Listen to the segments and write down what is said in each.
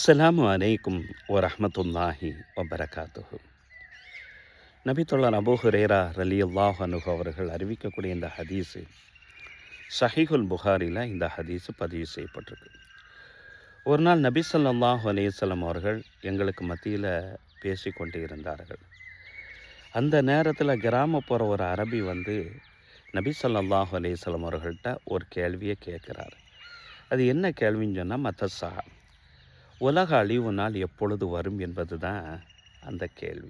அஸ்ஸலாமு அலைக்கும் வரஹ்மத்துல்லாஹி வபரகாத்துஹு. நபித்தோழர் அபூ ஹுரைரா ரலியல்லாஹு அன்ஹு அவர்கள் அறிவிக்கக்கூடிய இந்த ஹதீஸு ஸஹீஹுல் புகாரியில் இந்த ஹதீஸு பதிவு செய்யப்பட்டிருக்கு. ஒரு நாள் நபி ஸல்லல்லாஹு அலைஹி வஸல்லம் அவர்கள் எங்களுக்கு மத்தியில் பேசி கொண்டு இருந்தார்கள். அந்த நேரத்தில் கிராமப்புற ஒரு அரபி வந்து நபி ஸல்லல்லாஹு அலைஹி வஸல்லம் அவர்கள்ட்ட ஒரு கேள்வியை கேட்குறாரு. அது என்ன கேள்வின்னு சொன்னால் மத்தஸ்ஸா, உலக அழிவு நாள் எப்பொழுது வரும் என்பது தான் அந்த கேள்வி.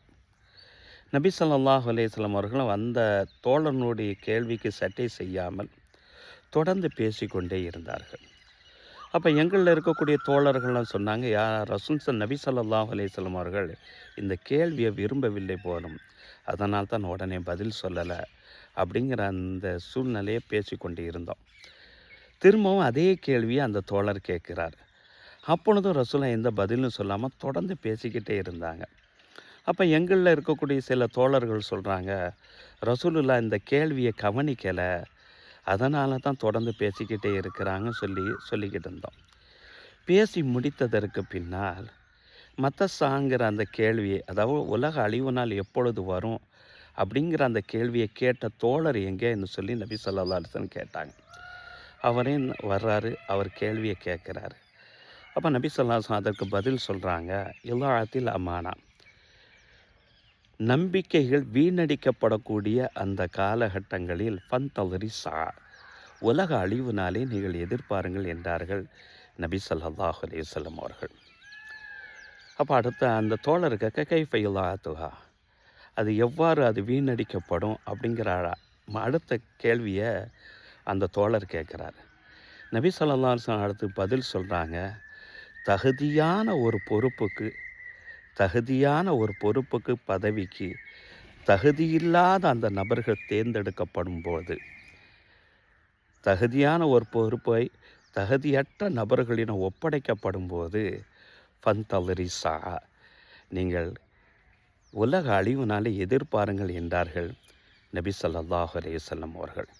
நபி ஸல்லல்லாஹு அலைஹி வஸல்லம் அவர்களும் அந்த தோழனுடைய கேள்விக்கு சட்டை செய்யாமல் தொடர்ந்து பேசிக்கொண்டே இருந்தார்கள். அப்போ எங்களில் இருக்கக்கூடிய தோழர்கள்லாம் சொன்னாங்க, நபி ஸல்லல்லாஹு அலைஹி வஸல்லம் அவர்கள் இந்த கேள்வியை விரும்பவில்லை போலும், அதனால் தான் உடனே பதில் சொல்லலை அப்படிங்கிற அந்த சூழ்நிலையை பேசிக்கொண்டு இருந்தோம். திரும்பவும் அதே கேள்வியை அந்த தோழர் கேட்குறார். அப்பொழுதும் ரசூலா எந்த பதிலும் சொல்லாமல் தொடர்ந்து பேசிக்கிட்டே இருந்தாங்க. அப்போ எங்களில் இருக்கக்கூடிய சில தோழர்கள் சொல்கிறாங்க, ரசூலுல்லா இந்த கேள்வியை கவனிக்கலை, அதனால தான் தொடர்ந்து பேசிக்கிட்டே இருக்கிறாங்கன்னு சொல்லிக்கிட்டு இருந்தோம். பேசி முடித்ததற்கு பின்னால் மத்தஸ்ஸாங்கிற அந்த கேள்வியை, அதாவது உலக அழிவு நாள் எப்பொழுது வரும் அப்படிங்கிற அந்த கேள்வியை கேட்ட தோழர் எங்கேன்னு சொல்லி நபி ஸல்லல்லாஹு அலைஹி வஸல்லம் கேட்டாங்க. அவரே வர்றாரு, அவர் கேள்வியை கேட்குறாரு. அப்போ நபி ஸல்லல்லாஹு அலைஹி வஸல்லம் அதற்கு பதில் சொல்கிறாங்க, இலாஅத்தில் அமானா, நம்பிக்கைகள் வீணடிக்கப்படக்கூடிய அந்த காலகட்டங்களில் ஃபந்தலிரி சா, உலக அழிவு நாளை நீங்கள் எதிர்பாருங்கள் என்றார்கள் நபி ஸல்லல்லாஹு அலைஹி வஸல்லம் அவர்கள். அப்போ அடுத்த அந்த தோழருக்கு கைஃப இலாஅத்துஹா, அது எவ்வாறு அது வீணடிக்கப்படும் அப்படிங்கிற அடுத்த கேள்வியை அந்த தோழர் கேட்குறாரு. நபி ஸல்லல்லாஹு அலைஹி வஸல்லம் அடுத்து பதில் சொல்கிறாங்க, தகுதியான ஒரு பொறுப்புக்கு பதவிக்கு தகுதியில்லாத அந்த நபர்கள் தேர்ந்தெடுக்கப்படும் போது, தகுதியான ஒரு பொறுப்பை தகுதியற்ற நபர்களிடம் ஒப்படைக்கப்படும் போது ஃபந்தலிரி சா, நீங்கள் உலக அழிவு நாளை எதிர்பாருங்கள் என்றார்கள் நபி ஸல்லல்லாஹு அலைஹி வஸல்லம் அவர்கள்.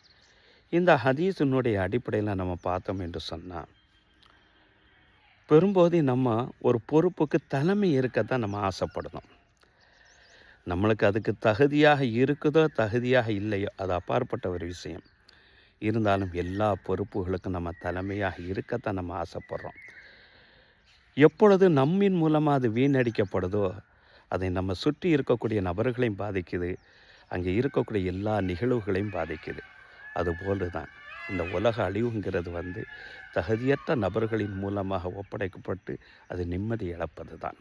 இந்த ஹதீஸினுடைய அடிப்படையில் நம்ம பார்த்தோம் என்று சொன்னால், பெரும்போது நம்ம ஒரு பொறுப்புக்கு தலைமை இருக்கத்தான் நம்ம ஆசைப்படணும். நம்மளுக்கு அதுக்கு தகுதியாக இருக்குதோ தகுதியாக இல்லையோ அது அப்பாற்பட்ட ஒரு விஷயம். இருந்தாலும் எல்லா பொறுப்புகளுக்கும் நம்ம தலைமையாக இருக்கத்தான் நம்ம ஆசைப்படுறோம். எப்பொழுது நம்மின் மூலமாக அது வீணடிக்கப்படுதோ அதை நம்ம சுற்றி இருக்கக்கூடிய நபர்களையும் பாதிக்குது, அங்கே இருக்கக்கூடிய எல்லா நிகழ்வுகளையும் பாதிக்குது. அதுபோன்று தான் இந்த உலக அழிவுங்கிறது வந்து தகுதியற்ற நபர்களின் மூலமாக ஒப்படைக்கப்பட்டு அது நிம்மதி இழப்பது தான்.